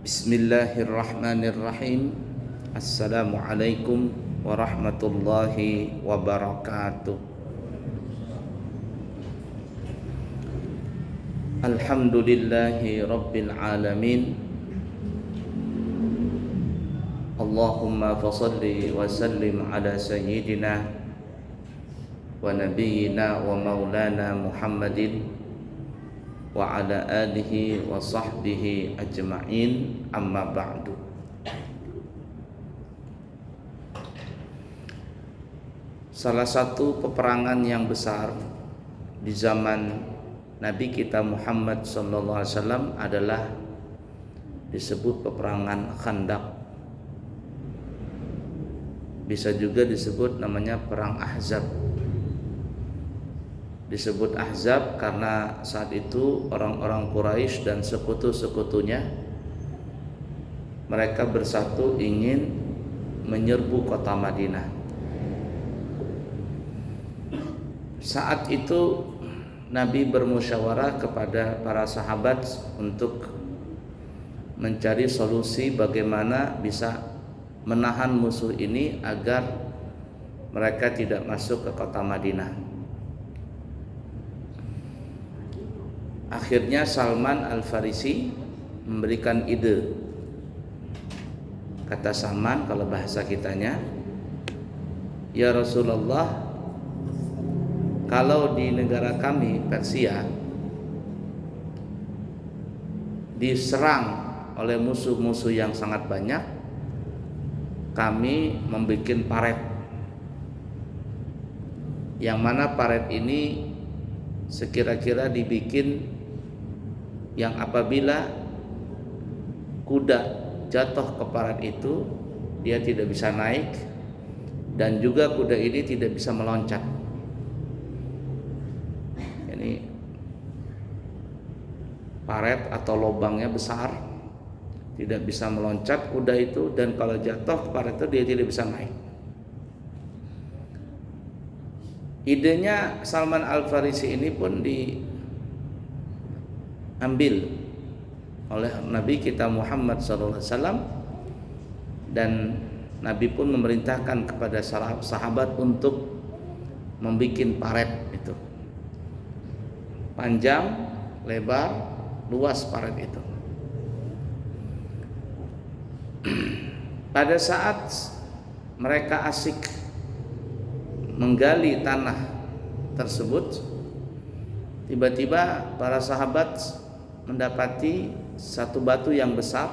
Bismillahirrahmanirrahim. Assalamualaikum warahmatullahi wabarakatuh. Alhamdulillahi rabbil alamin. Allahumma fasalli wa sallim ala sayyidina wa nabiyyina wa maulana Muhammadin wa ala alihi wa sahbihi ajma'in, amma ba'du. Salah satu peperangan yang besar di zaman Nabi kita Muhammad sallallahu alaihi wasallam adalah disebut peperangan Khandaq. Bisa juga disebut namanya perang Ahzab. Disebut Ahzab karena saat itu orang-orang Quraisy dan sekutu-sekutunya mereka bersatu ingin menyerbu kota Madinah. Saat itu Nabi bermusyawarah kepada para sahabat untuk mencari solusi bagaimana bisa menahan musuh ini agar mereka tidak masuk ke kota Madinah. Akhirnya Salman Al-Farisi memberikan ide. Kata Salman, kalau bahasa kitanya, ya Rasulullah, kalau di negara kami Persia diserang oleh musuh-musuh yang sangat banyak, kami membuat paret, yang mana paret ini sekira-kira dibikin yang apabila kuda jatuh ke paret itu dia tidak bisa naik, dan juga kuda ini tidak bisa meloncat. Ini paret atau lubangnya besar, tidak bisa meloncat kuda itu, dan kalau jatuh ke paret itu dia tidak bisa naik. Idenya Salman Al-Farisi ini pun diambil oleh Nabi kita Muhammad SAW, dan Nabi pun memerintahkan kepada sahabat untuk membuat paret itu. Panjang, lebar, luas paret itu. Pada saat mereka asik menggali tanah tersebut, tiba-tiba para sahabat mendapati satu batu yang besar,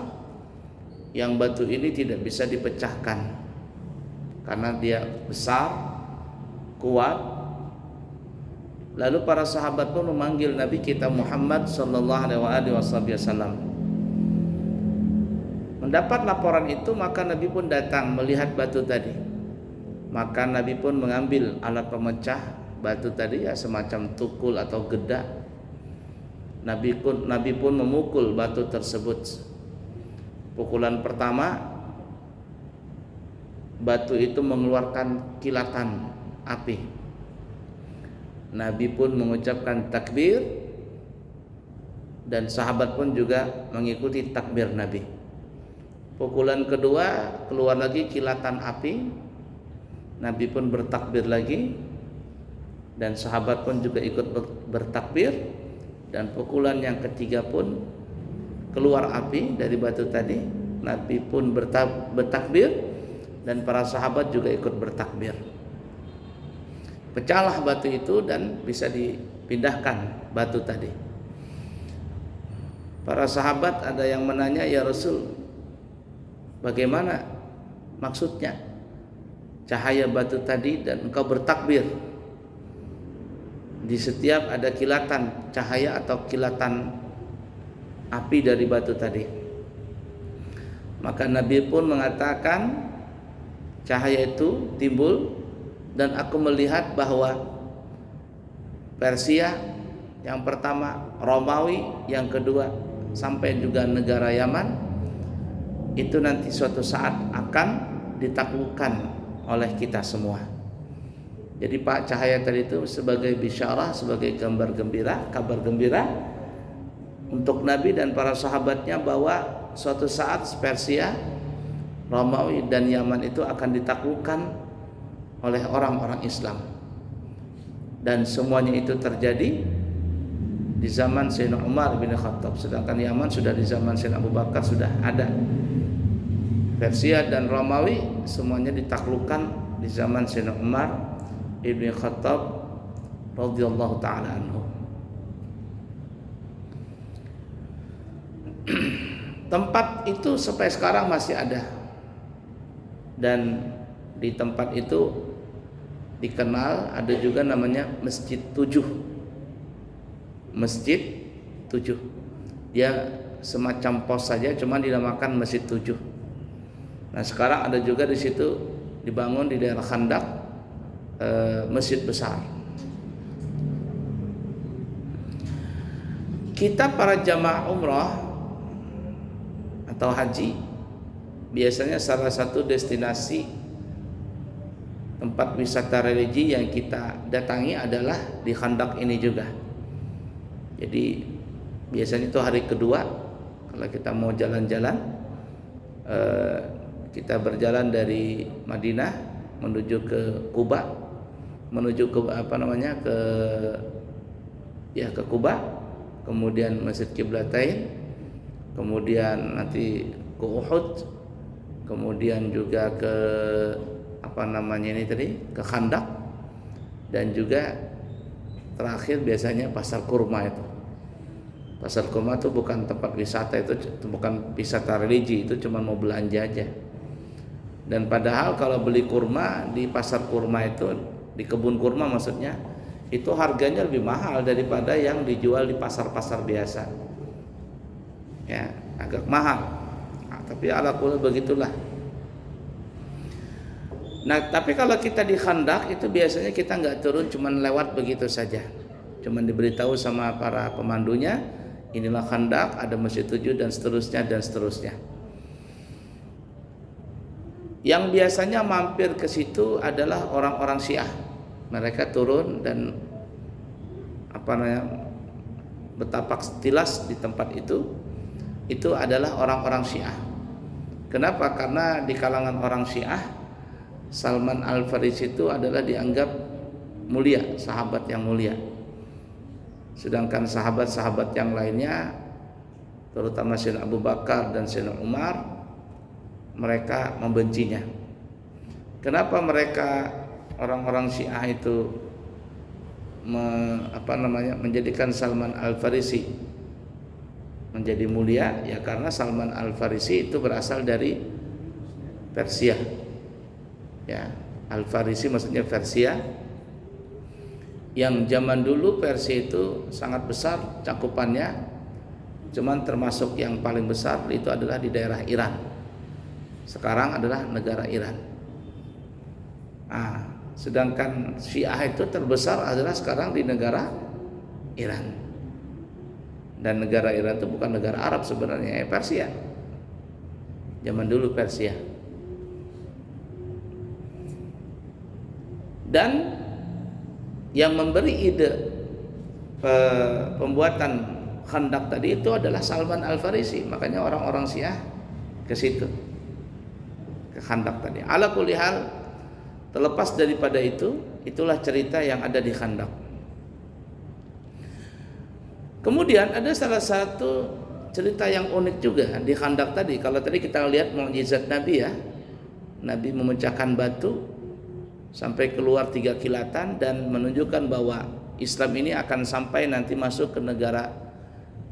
yang batu ini tidak bisa dipecahkan karena dia besar, kuat. Lalu para sahabat pun memanggil Nabi kita Muhammad sallallahu alaihi wasallam. Mendapat laporan itu, maka Nabi pun datang melihat batu tadi. Maka Nabi pun mengambil alat pemecah batu tadi, ya semacam tukul atau geda. Nabi pun memukul batu tersebut. Pukulan pertama, batu itu mengeluarkan kilatan api. Nabi pun mengucapkan takbir, dan sahabat pun juga mengikuti takbir Nabi. Pukulan kedua, keluar lagi kilatan api. Nabi pun bertakbir lagi, dan sahabat pun juga ikut bertakbir. Dan pukulan yang ketiga pun keluar api dari batu tadi. Nabi pun bertakbir, dan para sahabat juga ikut bertakbir. Pecahlah batu itu dan bisa dipindahkan batu tadi. Para sahabat ada yang menanya, ya Rasul, bagaimana maksudnya cahaya batu tadi dan engkau bertakbir? Di setiap ada kilatan cahaya atau kilatan api dari batu tadi. Maka Nabi pun mengatakan, cahaya itu timbul dan aku melihat bahwa Persia yang pertama, Romawi yang kedua, sampai juga negara Yaman, itu nanti suatu saat akan ditaklukkan oleh kita semua. Jadi Pak, cahaya tadi itu sebagai bisyarah, sebagai kabar gembira untuk Nabi dan para sahabatnya bahwa suatu saat Persia, Romawi dan Yaman itu akan ditaklukkan oleh orang-orang Islam. Dan semuanya itu terjadi di zaman Sayyidina Umar bin Khattab, sedangkan Yaman sudah di zaman Sayyidina Abu Bakar sudah ada. Persia dan Romawi semuanya ditaklukkan di zaman Sayyidina Umar bin Khattab radhiyallahu taala anhu. Tempat itu sampai sekarang masih ada, dan di tempat itu dikenal ada juga namanya Masjid 7. Masjid 7. Dia semacam pos saja, cuma dinamakan Masjid 7. Nah, sekarang ada juga di situ dibangun di daerah Khandak masjid besar. Kita para jamaah umrah atau haji biasanya salah satu destinasi tempat wisata religi yang kita datangi adalah di Khandak ini juga. Jadi biasanya itu hari kedua kalau kita mau jalan-jalan, kita berjalan dari Madinah menuju ke Kuba, menuju ke ke Kuba, kemudian Masjid Qiblatain, kemudian nanti ke Uhud, kemudian juga ke ke Khandak, dan juga terakhir biasanya Pasar Kurma itu. Pasar Kurma itu bukan tempat wisata, itu bukan wisata religi, itu cuma mau belanja aja. Dan padahal kalau beli kurma di pasar kurma itu, di kebun kurma maksudnya, itu harganya lebih mahal daripada yang dijual di pasar-pasar biasa. Ya, agak mahal. Nah, tapi ala kulli begitulah. Nah, tapi kalau kita di Khandak itu biasanya kita nggak turun, cuman lewat begitu saja. Cuman diberitahu sama para pemandunya, inilah Khandak, ada Masjid 7 dan seterusnya dan seterusnya. Yang biasanya mampir ke situ adalah orang-orang Syiah. Mereka turun dan betapa tilas di tempat itu adalah orang-orang Syiah. Kenapa? Karena di kalangan orang Syiah Salman Al-Farisi itu adalah dianggap mulia, sahabat yang mulia. Sedangkan sahabat-sahabat yang lainnya, terutama Sayyidina Abu Bakar dan Sayyidina Umar, mereka membencinya. Kenapa mereka orang-orang Syiah itu menjadikan Salman Al-Farisi menjadi mulia? Ya karena Salman Al-Farisi itu berasal dari Persia. Ya, Al-Farisi maksudnya Persia. Yang zaman dulu Persia itu sangat besar cakupannya, cuman termasuk yang paling besar itu adalah di daerah Iran. Sekarang adalah negara Iran. Nah, sedangkan Syiah itu terbesar adalah sekarang di negara Iran. Dan negara Iran itu bukan negara Arab sebenarnya, Persia. Zaman dulu Persia. Dan yang memberi ide pembuatan Khandak tadi itu adalah Salman Al-Farisi. Makanya orang-orang Syiah ke situ, ke Khandak tadi. Ala kulli hal, terlepas daripada itu, itulah cerita yang ada di Khandak. Kemudian ada salah satu cerita yang unik juga di Khandak tadi. Kalau tadi kita lihat mukjizat Nabi ya, Nabi memecahkan batu sampai keluar 3 kilatan dan menunjukkan bahwa Islam ini akan sampai nanti masuk ke negara,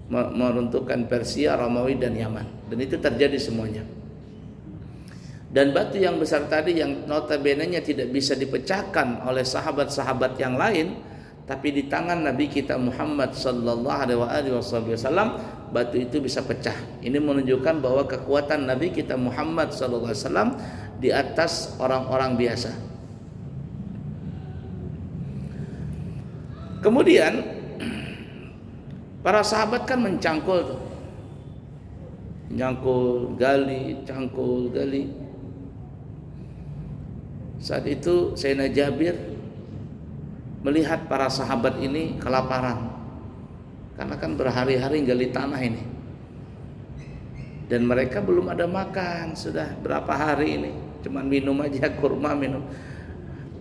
meruntuhkan Persia, Romawi dan Yaman, dan itu terjadi semuanya. Dan batu yang besar tadi yang notabene-nya tidak bisa dipecahkan oleh sahabat-sahabat yang lain, tapi di tangan Nabi kita Muhammad sallallahu alaihi wasallam batu itu bisa pecah. Ini menunjukkan bahwa kekuatan Nabi kita Muhammad sallallahu alaihi wasallam di atas orang-orang biasa. Kemudian para sahabat kan mencangkul tuh. Cangkul gali. Saat itu Sayyidina Jabir melihat para sahabat ini kelaparan karena kan berhari-hari gali tanah ini. Dan mereka belum ada makan, sudah berapa hari ini, cuman minum aja, kurma minum.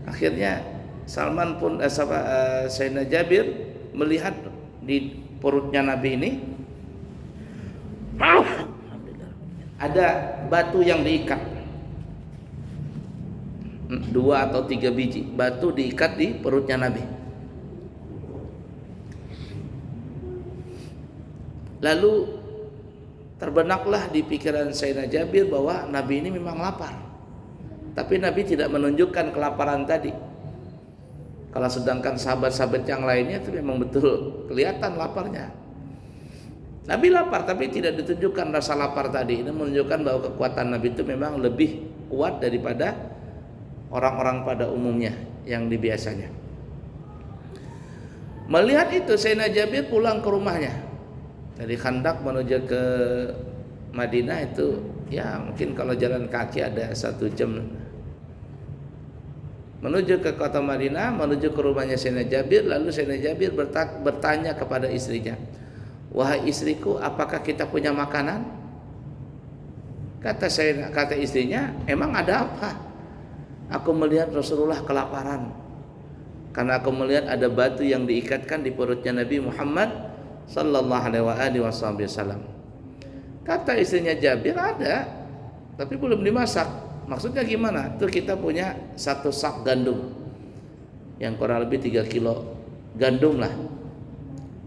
Akhirnya Salman pun Sayyidina Jabir melihat di perutnya Nabi ini ada batu yang diikat, 2 atau 3 biji batu diikat di perutnya Nabi. Lalu terbenaklah di pikiran Sayyidina Jabir bahwa Nabi ini memang lapar. Tapi Nabi tidak menunjukkan kelaparan tadi. Kalau sedangkan sahabat-sahabat yang lainnya itu memang betul kelihatan laparnya. Nabi lapar tapi tidak ditunjukkan rasa lapar tadi. Ini menunjukkan bahwa kekuatan Nabi itu memang lebih kuat daripada orang-orang pada umumnya yang biasanya. Melihat itu Sayyidina Jabir pulang ke rumahnya. Dari Khandak menuju ke Madinah itu ya mungkin kalau jalan kaki ada 1 jam. Menuju ke kota Madinah, menuju ke rumahnya Sayyidina Jabir. Lalu Sayyidina Jabir bertanya kepada istrinya, "Wahai istriku, apakah kita punya makanan?" Kata istrinya, "Emang ada apa? Aku melihat Rasulullah kelaparan. Karena aku melihat ada batu yang diikatkan di perutnya Nabi Muhammad sallallahu alaihi wasallam." Kata istrinya Jabir, "Ada, tapi belum dimasak." Maksudnya gimana? Tuh kita punya 1 sak gandum yang kurang lebih 3 kilo gandum lah.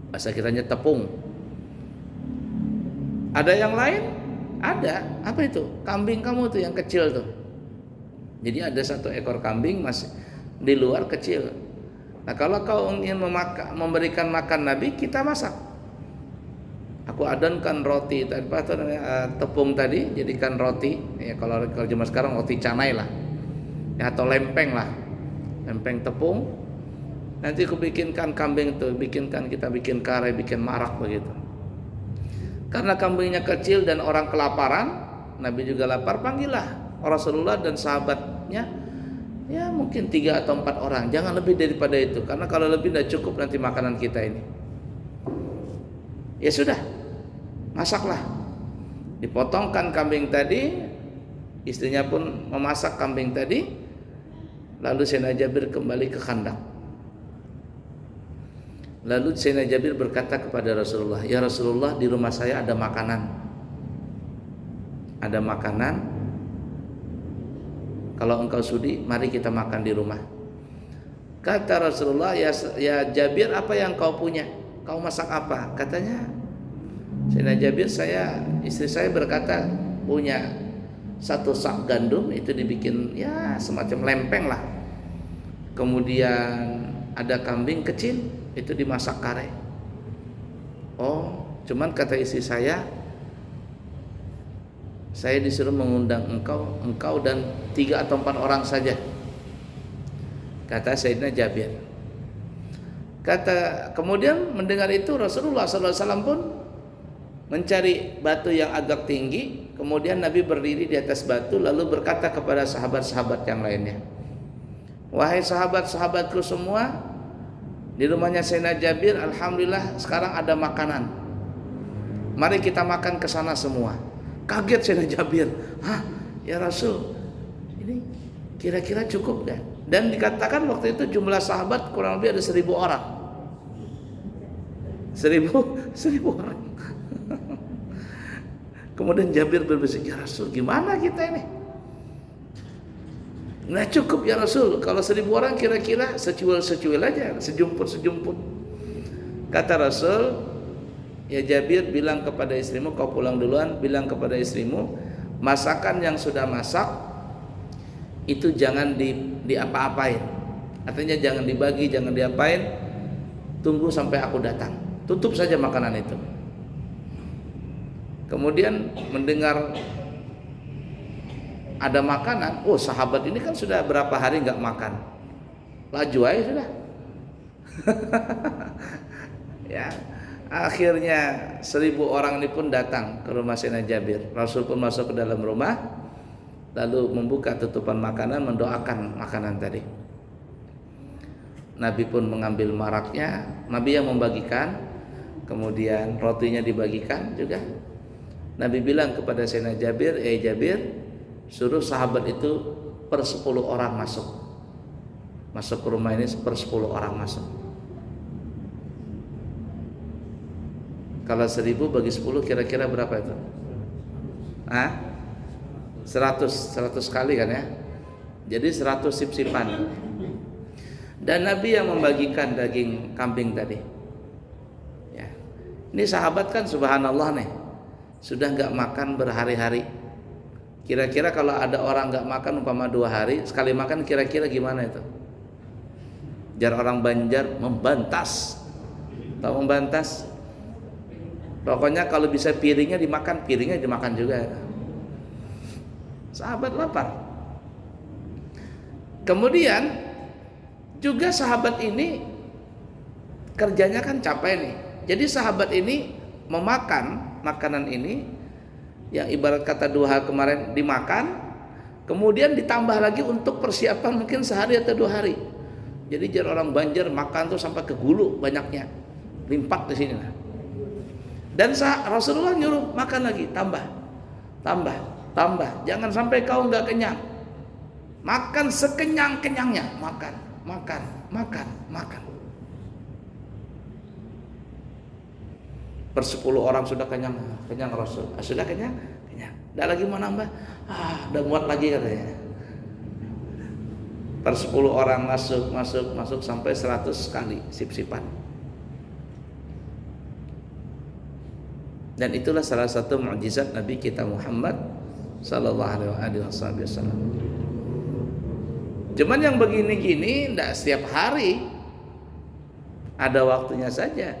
Bahasa kitanya tepung. Ada yang lain? Ada. Apa itu? Kambing kamu tuh yang kecil tuh. Jadi ada 1 ekor kambing masih di luar kecil. Nah, kalau kau ingin memberikan makan Nabi, kita masak. Aku adankan roti tepung tadi, jadikan roti. Ya kalau zaman sekarang roti canai lah, ya, atau lempeng lah, lempeng tepung. Nanti aku bikinkan kambing itu, kita bikin kare, bikin marak begitu. Karena kambingnya kecil dan orang kelaparan, Nabi juga lapar, panggillah Rasulullah dan sahabatnya. Ya mungkin 3 atau 4 orang, jangan lebih daripada itu. Karena kalau lebih tidak cukup nanti makanan kita ini. Ya sudah, masaklah. Dipotongkan kambing tadi, istrinya pun memasak kambing tadi. Lalu Sayyidina Jabir kembali ke Khandak. Lalu Sayyidina Jabir berkata kepada Rasulullah, "Ya Rasulullah, di rumah saya ada makanan. Ada makanan. Kalau engkau sudi, mari kita makan di rumah." Kata Rasulullah, ya Jabir, apa yang kau punya? Kau masak apa? Katanya Sayyidina Jabir, istri saya berkata punya 1 sak gandum, itu dibikin ya semacam lempeng lah. Kemudian ada kambing kecil, itu dimasak kare. Oh, cuman kata istri saya disuruh mengundang engkau dan 3 atau 4 orang saja. Kata Sayyidina Jabir. Kemudian mendengar itu Rasulullah SAW pun mencari batu yang agak tinggi. Kemudian Nabi berdiri di atas batu lalu berkata kepada sahabat-sahabat yang lainnya, "Wahai sahabat-sahabatku semua, di rumahnya Sayyidina Jabir alhamdulillah sekarang ada makanan. Mari kita makan ke sana semua." Kaget Sayyidina Jabir. "Hah, ya Rasul, ini kira-kira cukup gak?" Dan dikatakan waktu itu jumlah sahabat kurang lebih ada 1.000 orang. 1.000 orang. Kemudian Jabir berbisik, "Ya Rasul, gimana kita ini? Nggak cukup ya Rasul. Kalau 1.000 orang kira-kira secuil aja, sejumput." Kata Rasul, "Ya Jabir, bilang kepada istrimu, kau pulang duluan, bilang kepada istrimu, masakan yang sudah masak itu jangan diapa-apain. Artinya jangan dibagi, jangan diapain. Tunggu sampai aku datang. Tutup saja makanan itu." Kemudian mendengar ada makanan, oh sahabat ini kan sudah berapa hari nggak makan, laju aja sudah. Ya, akhirnya 1.000 orang ini pun datang ke rumah Sayyidina Jabir. Rasul pun masuk ke dalam rumah, lalu membuka tutupan makanan, mendoakan makanan tadi. Nabi pun mengambil maraknya, Nabi yang membagikan. kemudian rotinya dibagikan juga. Nabi bilang kepada Sayyidina Jabir, Jabir, suruh sahabat itu per 10 orang masuk ke rumah ini, per 10 orang masuk. Kalau 1000 bagi 10 kira-kira berapa itu? 100 kali kan ya. Jadi 100 sip-sipan. Dan Nabi yang membagikan daging kambing tadi. Ya. Ini sahabat kan subhanallah nih, sudah nggak makan berhari-hari. Kira-kira kalau ada orang nggak makan umpama 2 hari, sekali makan kira-kira gimana itu? Jar orang Banjar membantas. Tahu membantas? Pokoknya kalau bisa piringnya dimakan juga. Sahabat lapar. Kemudian juga sahabat ini kerjanya kan capek nih. Jadi sahabat ini memakan makanan ini yang ibarat kata 2 hari kemarin dimakan, kemudian ditambah lagi untuk persiapan mungkin sehari atau 2 hari. Jadi jar orang Banjar makan tuh sampai ke gulu banyaknya, limpat di sini lah. Dan Rasulullah nyuruh makan lagi, tambah, jangan sampai kau nggak kenyang, makan sekenyang-kenyangnya, makan. Per 10 orang sudah kenyang Rasul, sudah kenyang, nggak lagi mau nambah, udah muat lagi katanya. Per 10 orang masuk sampai 100 kali sip-sipan. Dan itulah salah satu mukjizat Nabi kita Muhammad sallallahu alaihi wasallam. Cuman yang begini-gini enggak setiap hari, ada waktunya saja.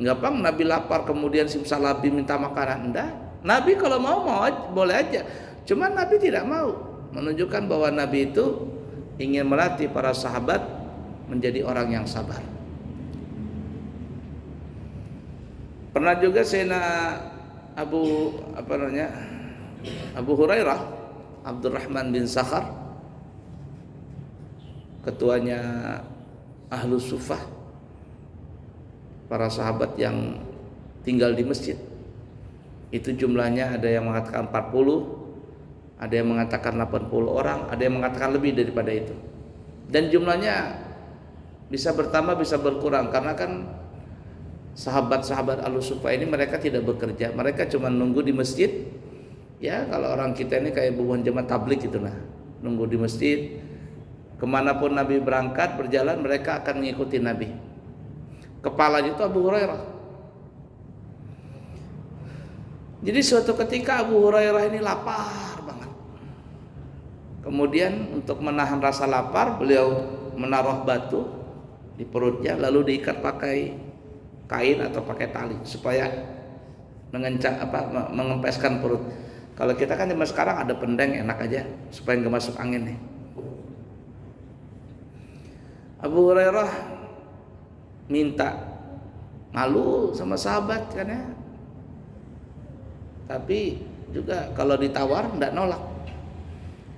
Enggak pang Nabi lapar kemudian simsalabim minta makanan, enggak. Nabi kalau mau boleh aja. Cuman Nabi tidak mau, menunjukkan bahwa Nabi itu ingin melatih para sahabat menjadi orang yang sabar. Pernah juga Sayyidina Abu Hurairah, Abdurrahman bin Sakhar, ketuanya Ahlus Sufah, para sahabat yang tinggal di masjid. Itu jumlahnya ada yang mengatakan 40, ada yang mengatakan 80 orang, ada yang mengatakan lebih daripada itu. Dan jumlahnya bisa bertambah bisa berkurang karena kan sahabat-sahabat Al-Sufah ini mereka tidak bekerja, mereka cuma nunggu di masjid. Ya kalau orang kita ini kayak bubuhan jemaah tablik gitu lah, nunggu di masjid. Kemanapun Nabi berangkat berjalan mereka akan mengikuti Nabi. Kepalanya itu Abu Hurairah. Jadi suatu ketika Abu Hurairah ini lapar banget. Kemudian untuk menahan rasa lapar beliau menaruh batu di perutnya lalu diikat pakai kain atau pakai tali supaya mengempeskan perut. Kalau kita kan zaman sekarang ada pendeng enak aja supaya nggak masuk angin nih. Abu Hurairah minta, malu sama sahabat kan ya, tapi juga kalau ditawar nggak nolak.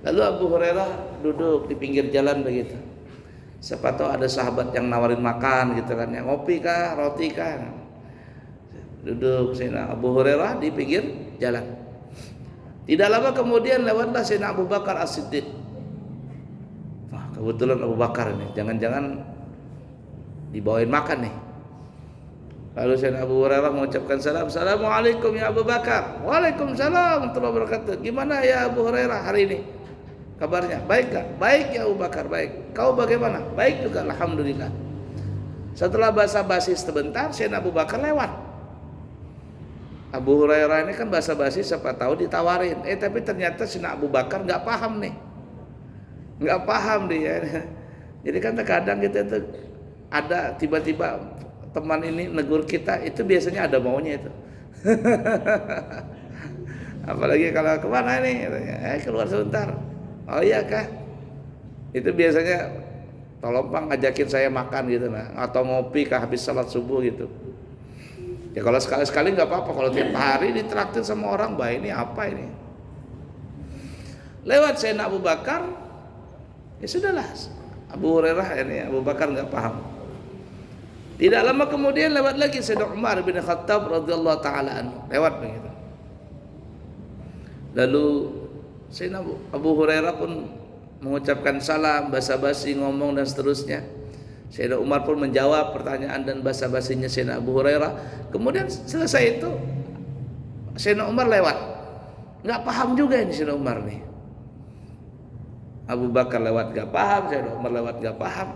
Lalu Abu Hurairah duduk di pinggir jalan begitu. Siapa tahu ada sahabat yang nawarin makan gitu kan ya, ngopi kah, roti kah. Duduk Sayyidina Abu Hurairah di pinggir jalan. Tidak lama kemudian lewatlah Sayyidina Abu Bakar As-Siddiq. Wah, kebetulan Abu Bakar ini, jangan-jangan dibawain makan nih. Lalu Sayyidina Abu Hurairah mengucapkan salam, Assalamualaikum ya Abu Bakar. Waalaikumsalam warahmatullahi wabarakatuh. Gimana ya Abu Hurairah hari ini? Kabarnya baik gak? Baik ya Abu Bakar, baik. Kau bagaimana? Baik juga, alhamdulillah. Setelah basa-basi sebentar, Sayyidina Abu Bakar lewat. Abu Hurairah ini kan basa-basi siapa tahu ditawarin. Tapi ternyata Sayyidina Abu Bakar nggak paham nih. Nggak paham dia. Jadi kan terkadang kita itu ada tiba-tiba teman ini negur kita, itu biasanya ada maunya itu. Apalagi kalau kemana nih? Keluar sebentar. Oh iya kah? Itu biasanya tolong Bang ngajakin saya makan gitu nah, atau ngopi kah habis salat subuh gitu. Ya kalau sekali-sekali nggak apa-apa, kalau tiap hari ditraktir sama orang, bah ini apa ini? Lewat Sayyidina Abu Bakar, ya sudahlah. Abu Hurairah ini Abu Bakar nggak paham. Tidak lama kemudian lewat lagi Sayyidina Umar bin Khattab radhiyallahu taala anhu, lewat begitu. Lalu Sayyidina Abu Hurairah pun mengucapkan salam, basa-basi ngomong dan seterusnya. Sayyidina Umar pun menjawab pertanyaan dan basa-basinya Sayyidina Abu Hurairah. Kemudian selesai itu Sayyidina Umar lewat. Enggak paham juga ini Sayyidina Umar nih. Abu Bakar lewat enggak paham, Sayyidina Umar lewat enggak paham.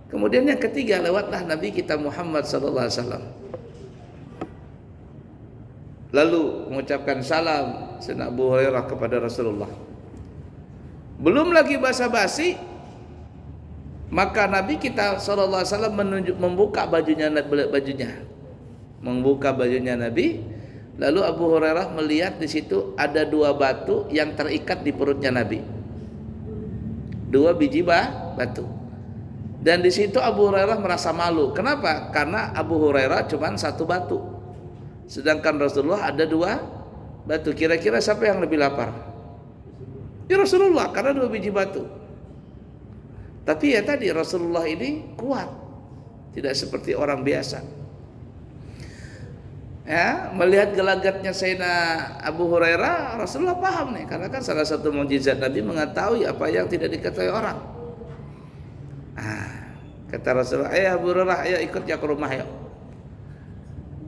Kemudian yang ketiga lewatlah Nabi kita Muhammad sallallahu alaihi wasallam. Lalu mengucapkan salam Sayyidina Abu Hurairah kepada Rasulullah. Belum lagi basa-basi, maka Nabi kita sallallahu alaihi wasallam membuka bajunya, membuka bajunya Nabi. Lalu Abu Hurairah melihat di situ ada 2 batu yang terikat di perutnya Nabi. 2 biji batu. Dan di situ Abu Hurairah merasa malu. Kenapa? Karena Abu Hurairah cuma 1 batu, sedangkan Rasulullah ada 2 batu. Kira-kira siapa yang lebih lapar? Ya Rasulullah, karena 2 biji batu. Tapi ya tadi Rasulullah ini kuat, tidak seperti orang biasa. Ya, melihat gelagatnya Sayyidina Abu Hurairah, Rasulullah paham nih, karena kan salah satu mukjizat Nabi mengetahui apa yang tidak diketahui orang. Kata Rasulullah, "Ayo Abu Hurairah, ayo ikut ya ke rumah yuk."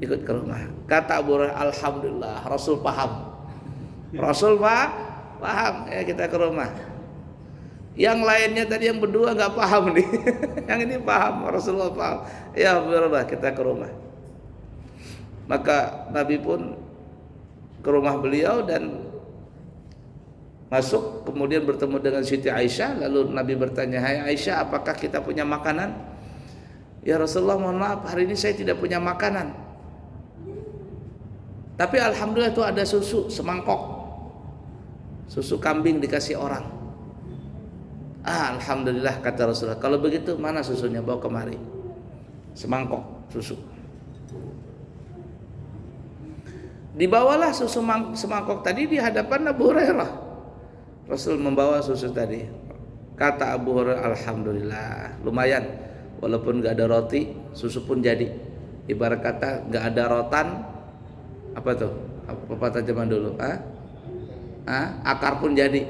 Ikut ke rumah. Kata Abu Hurairah, "Alhamdulillah, Rasul paham." Rasul paham, ya kita ke rumah. Yang lainnya tadi yang berdua nggak paham nih. Yang ini paham, Rasulullah paham. Ya Abu Hurairah, kita ke rumah. Maka Nabi pun ke rumah beliau dan masuk, kemudian bertemu dengan Siti Aisyah. Lalu Nabi bertanya, "Hai Aisyah, apakah kita punya makanan?" "Ya Rasulullah, mohon maaf, hari ini saya tidak punya makanan. Tapi alhamdulillah itu ada susu semangkok. Susu kambing dikasih orang." "Alhamdulillah," kata Rasulullah. "Kalau begitu mana susunya? Bawa kemari." Semangkok susu. Dibawalah susu semangkok tadi di hadapan Abu Hurairah. Rasul membawa susu tadi. Kata Abu Hurairah, "Alhamdulillah, lumayan. Walaupun gak ada roti, susu pun jadi." Ibarat kata gak ada rotan, apa tuh? Pepatah zaman dulu, akar pun jadi.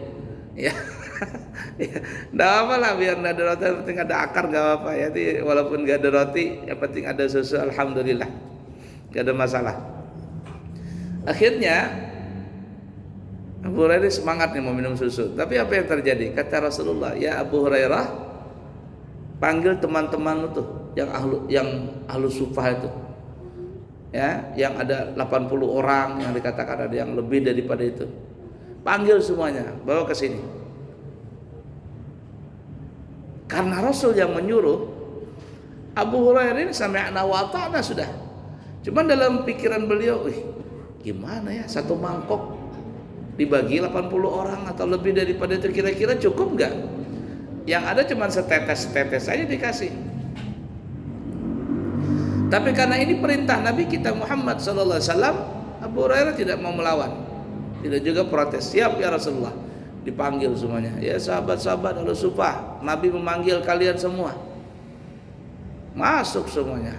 Ya. Nggak apa lah, biar nggak ada roti, yang penting ada akar nggak apa-apa ya. Jadi walaupun nggak ada roti, yang penting ada susu, alhamdulillah, nggak ada masalah. Akhirnya Abu Hurairah semangat nih mau minum susu. Tapi apa yang terjadi? Kata Rasulullah, "Ya Abu Hurairah, panggil teman-teman itu yang ahlu sufah itu. Ya, yang ada 80 orang, yang dikatakan ada yang lebih daripada itu. Panggil semuanya, bawa ke sini." Karena Rasul yang menyuruh, Abu Hurairah ini sami'na wa ata'na sudah. Cuman dalam pikiran beliau, gimana ya, 1 mangkok dibagi 80 orang atau lebih daripada itu, kira-kira cukup nggak? Yang ada cuma setetes-tetes saja dikasih. Tapi karena ini perintah Nabi kita Muhammad sallallahu alaihi wasallam, Abu Hurairah tidak mau melawan, tidak juga protes. "Siap ya Rasulullah." Dipanggil semuanya. "Ya sahabat-sahabat ahlu sufah, Nabi memanggil kalian semua." Masuk semuanya.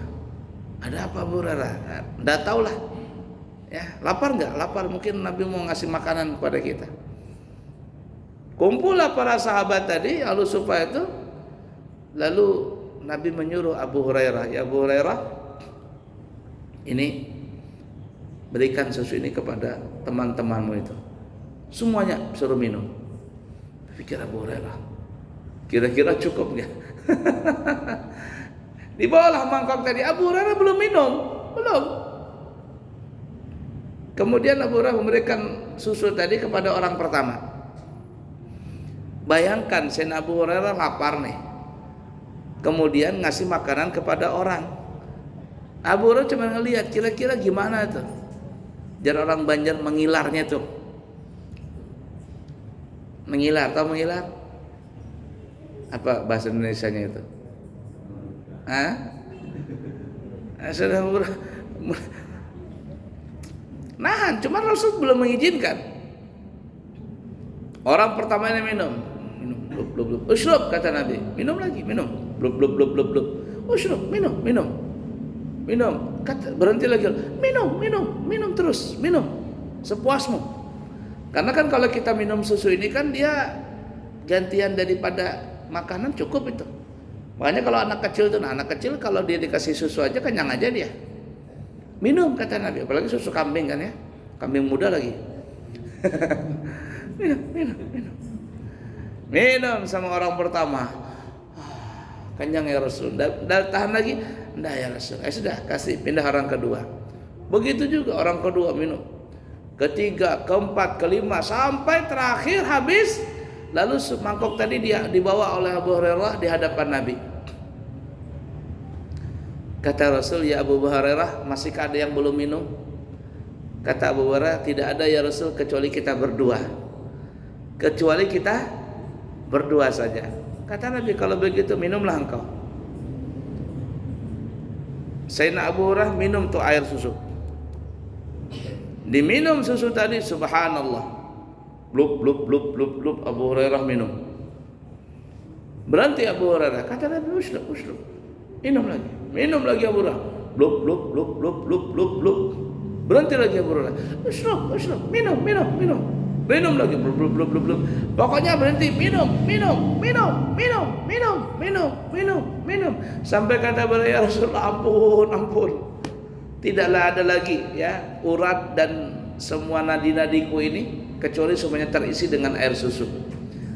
"Ada apa Abu Hurairah?" "Nggak tahu lah. Ya, lapar nggak?" "Lapar, mungkin Nabi mau ngasih makanan kepada kita." Kumpullah para sahabat tadi ahlu sufah itu. Lalu Nabi menyuruh Abu Hurairah, "Ya Abu Hurairah, ini berikan susu ini kepada teman-temanmu itu. Semuanya suruh minum." Pikir Abu Hurairah, kira-kira cukup nggak? Dibawalah mangkok tadi. Abu Hurairah belum minum, belum. Kemudian Abu Hurairah memberikan susu tadi kepada orang pertama. Bayangkan, Sayyidina Abu Hurairah lapar nih, kemudian ngasih makanan kepada orang. Abu Hurairah cuma ngelihat, kira-kira gimana tuh. Jar orang Banjar mengilarnya tuh. Mengilar, tahu mengilar? Apa bahasa Indonesianya itu? Sudah nahan, cuma Rasul belum mengizinkan. Orang pertama ini minum, belum. Ushrub, kata Nabi, minum lagi, minum. blub blub blub blub blub. Ushrub, minum, minum. Minum. Berhenti lagi. Minum, minum, minum terus, minum. Sepuasmu. Karena kan kalau kita minum susu ini kan dia gantian daripada makanan, cukup itu. Makanya kalau anak kecil tuh, anak kecil kalau dia dikasih susu aja kenyang aja dia. Minum kata Nabi, apalagi susu kambing kan ya. Kambing muda lagi. Minum, minum, minum. Minum sama orang pertama. Kenyang ya Rasul. Tahan lagi? Enggak ya Rasul. Sudah, kasih, pindah orang kedua. Begitu juga orang kedua minum. Ketiga, keempat, kelima, sampai terakhir habis. Lalu mangkok tadi dia dibawa oleh Abu Hurairah di hadapan Nabi. Kata Rasul, ya Abu Hurairah, masihkah ada yang belum minum? Kata Abu Hurairah, tidak ada ya Rasul kecuali kita berdua. Kecuali kita berdua saja. Kata Nabi, kalau begitu minumlah engkau. Sayyidina Abu Hurairah minum tuh air susu. Diminum susu tadi, subhanallah. Blub blub blub blub blub, Abu Hurairah minum. Berhenti Abu Hurairah. Kata Nabi, ushrub, ushrub. Minum lagi. Minum lagi Abu Hurairah. Blub blub blub blub blub blub blub. Berhenti lagi Abu Hurairah. Ushrub, ushrub. Minum, minum, minum. Minum lagi, blub blub blub blub blub. Pokoknya berhenti, minum, minum, minum, minum, minum, minum, minum, minum. Sampai kata beliau, ya Rasulullah, ampun, ampun. Tidaklah ada lagi ya urat dan semua nadi-nadiku ini kecuali semuanya terisi dengan air susu.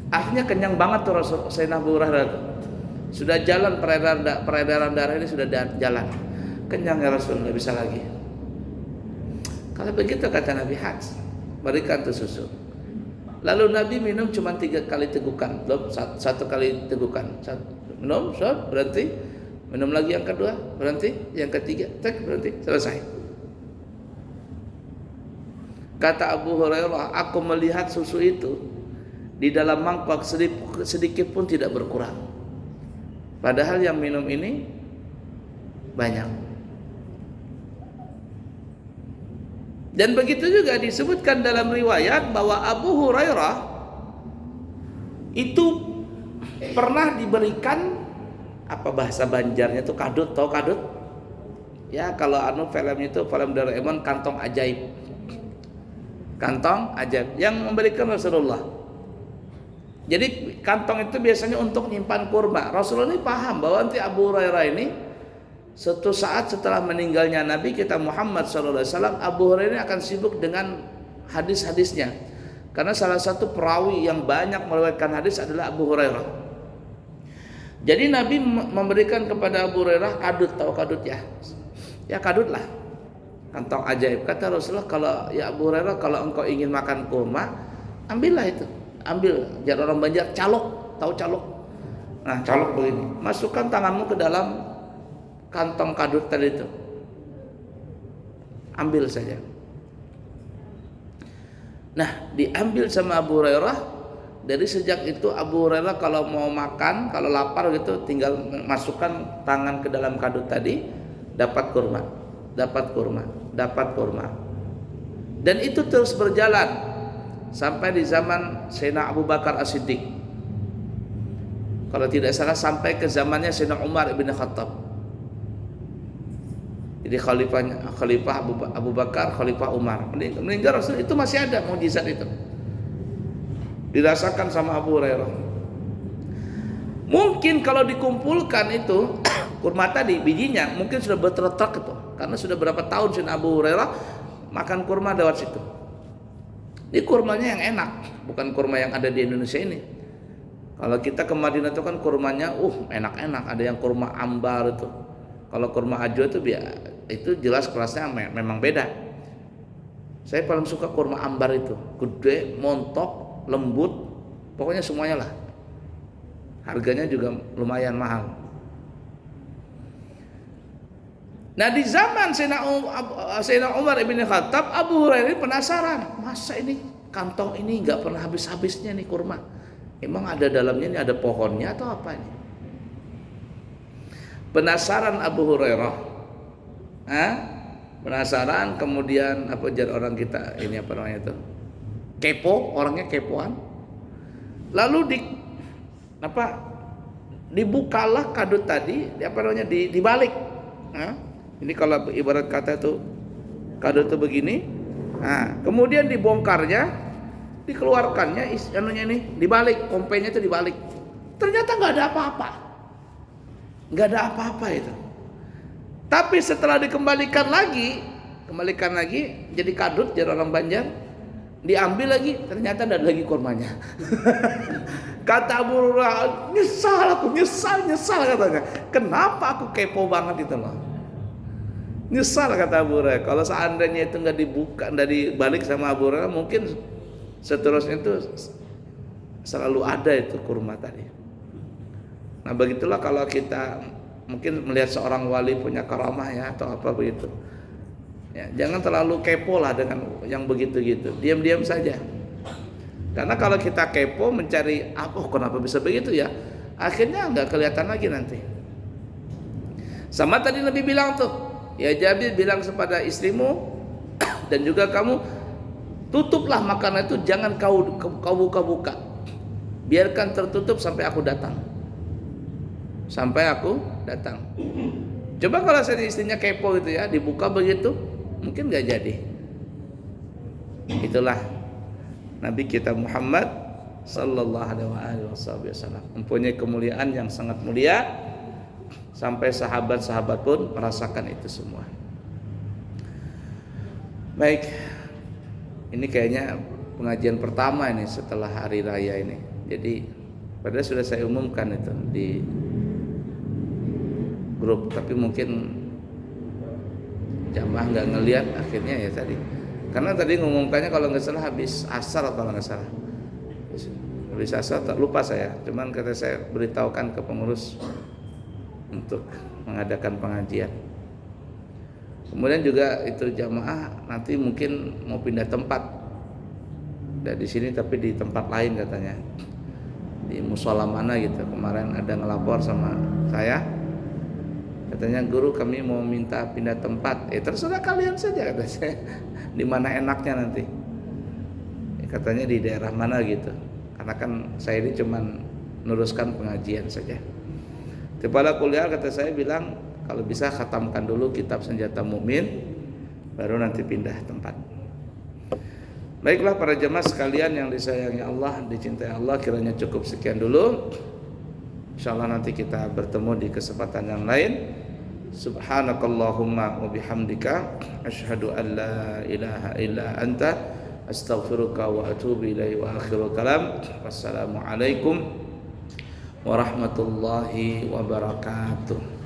Akhirnya kenyang banget tuh Rasul Sayyidina Abu Hurairah. Sudah jalan peredaran darah ini sudah jalan. Kenyang ya Rasul, enggak bisa lagi. Kalau begitu kata Nabi, Hats, berikan tuh susu. Lalu Nabi minum cuma 3 kali tegukan, belum 1 kali tegukan. Minum, berhenti. Minum lagi yang kedua, berhenti. Yang ketiga, berhenti, selesai. Kata Abu Hurairah, aku melihat susu itu di dalam mangkok sedikit pun tidak berkurang. Padahal yang minum ini banyak. Dan begitu juga disebutkan dalam riwayat bahwa Abu Hurairah itu pernah diberikan apa bahasa Banjarnya itu kadut, tahu kadut? Ya kalau film itu film Doraemon, kantong ajaib. Kantong ajaib yang memberikan Rasulullah. Jadi kantong itu biasanya untuk nyimpan kurma. Rasulullah ini paham bahwa nanti Abu Hurairah ini suatu saat setelah meninggalnya Nabi kita Muhammad SAW, Abu Hurairah ini akan sibuk dengan hadis-hadisnya. Karena salah satu perawi yang banyak meriwayatkan hadis adalah Abu Hurairah. Jadi Nabi memberikan kepada Abu Hurairah kadut, tahu kadut ya? Ya kadut lah, kantong ajaib. Kata Rasulullah, kalau ya Abu Hurairah, kalau engkau ingin makan kurma, ambillah itu. Ambil, jar orang Banjar, calok, tahu calok? Nah calok begini, masukkan tanganmu ke dalam kantong kadut tadi itu, ambil saja. Nah diambil sama Abu Hurairah. Dari sejak itu Abu Hurairah kalau mau makan, kalau lapar gitu, tinggal masukkan tangan ke dalam kadut tadi, dapat kurma, dapat kurma, dapat kurma. Dan itu terus berjalan sampai di zaman Sayyidina Abu Bakar As-Siddiq. Kalau tidak salah sampai ke zamannya Sayyidina Umar ibn Khattab. Jadi khalifah Abu Bakar, khalifah Umar. Meninggal Rasul itu masih ada mukjizat itu. Dirasakan sama Abu Hurairah. Mungkin kalau dikumpulkan itu kurma tadi bijinya mungkin sudah bertretak itu, karena sudah berapa tahun Sayyidina Abu Hurairah makan kurma lewat situ. Ini kurmanya yang enak, bukan kurma yang ada di Indonesia ini. Kalau kita ke Madinah itu kan kurmanya enak-enak, ada yang kurma ambar itu. Kalau kurma ajo itu jelas kelasnya memang beda. Saya paling suka kurma ambar itu, gede, montok, lembut, pokoknya semuanya lah. Harganya juga lumayan mahal. Nah di zaman Sayyidina Umar ibn Khattab, Abu Hurairah penasaran, masa ini kantong ini nggak pernah habis-habisnya nih kurma. Emang ada dalamnya ini ada pohonnya atau apa ini? Penasaran Abu Hurairah, penasaran, kemudian apa jar orang kita ini apa namanya itu? Kepo, orangnya kepoan. Lalu dibukalah kadut tadi, apa namanya, dibalik. Nah, ini kalau ibarat kata itu kadut itu begini. Nah, kemudian dibongkarnya, dikeluarkannya anunya ini, dibalik, kompenya itu dibalik. Ternyata nggak ada apa-apa, nggak ada apa-apa itu. Tapi setelah dikembalikan lagi jadi kadut, jadi orang Banjar, diambil lagi, ternyata ada lagi kurmanya. Kata Abu Hurairah, nyesal katanya. Kenapa aku kepo banget itu loh. Nyesal kata Abu Hurairah. Kalau seandainya itu nggak dibuka, nggak dibalik sama Abu Hurairah, mungkin seterusnya itu selalu ada itu kurma tadi. Nah begitulah kalau kita mungkin melihat seorang wali punya karamah ya atau apa begitu. Ya, jangan terlalu kepo lah dengan yang begitu-gitu. Diam-diam saja. Karena kalau kita kepo mencari kenapa bisa begitu ya, akhirnya nggak kelihatan lagi nanti. Sama tadi Nabi bilang tuh, ya Jabir bilang kepada istrimu dan juga kamu, tutuplah makanan itu, jangan kau buka-buka. Biarkan tertutup sampai aku datang. Coba kalau saya istrinya kepo gitu ya, dibuka begitu, mungkin nggak jadi. Itulah Nabi kita Muhammad sallallahu alaihi wasallam, mempunyai kemuliaan yang sangat mulia sampai sahabat-sahabat pun merasakan itu semua. Baik, ini kayaknya pengajian pertama ini setelah hari raya ini. Jadi padahal sudah saya umumkan itu di grup, tapi mungkin jamaah nggak ngelihat akhirnya ya tadi. Karena tadi ngumumkannya kalau nggak salah habis asar atau nggak salah. Habis asar, tak lupa saya. Cuman kata saya beritahukan ke pengurus untuk mengadakan pengajian. Kemudian juga itu jamaah nanti mungkin mau pindah tempat. Dari sini tapi di tempat lain katanya. Di musola mana gitu. Kemarin ada ngelapor sama saya. Katanya, guru kami mau minta pindah tempat. Terserah kalian saja kata saya. Di mana enaknya nanti. Katanya di daerah mana gitu. Karena kan saya ini cuman neruskan pengajian saja. Kepala kuliah kata saya bilang, kalau bisa khatamkan dulu kitab Senjata Mukmin, baru nanti pindah tempat. Baiklah para jemaah sekalian yang disayangi Allah, dicintai Allah, kiranya cukup sekian dulu. Insyaallah nanti kita bertemu di kesempatan yang lain. Subhanakallahumma wa bihamdika asyhadu an la ilaha illa anta astaghfiruka wa atubu ilaihi wa akhirul kalam. Wassalamualaikum warahmatullahi wabarakatuh.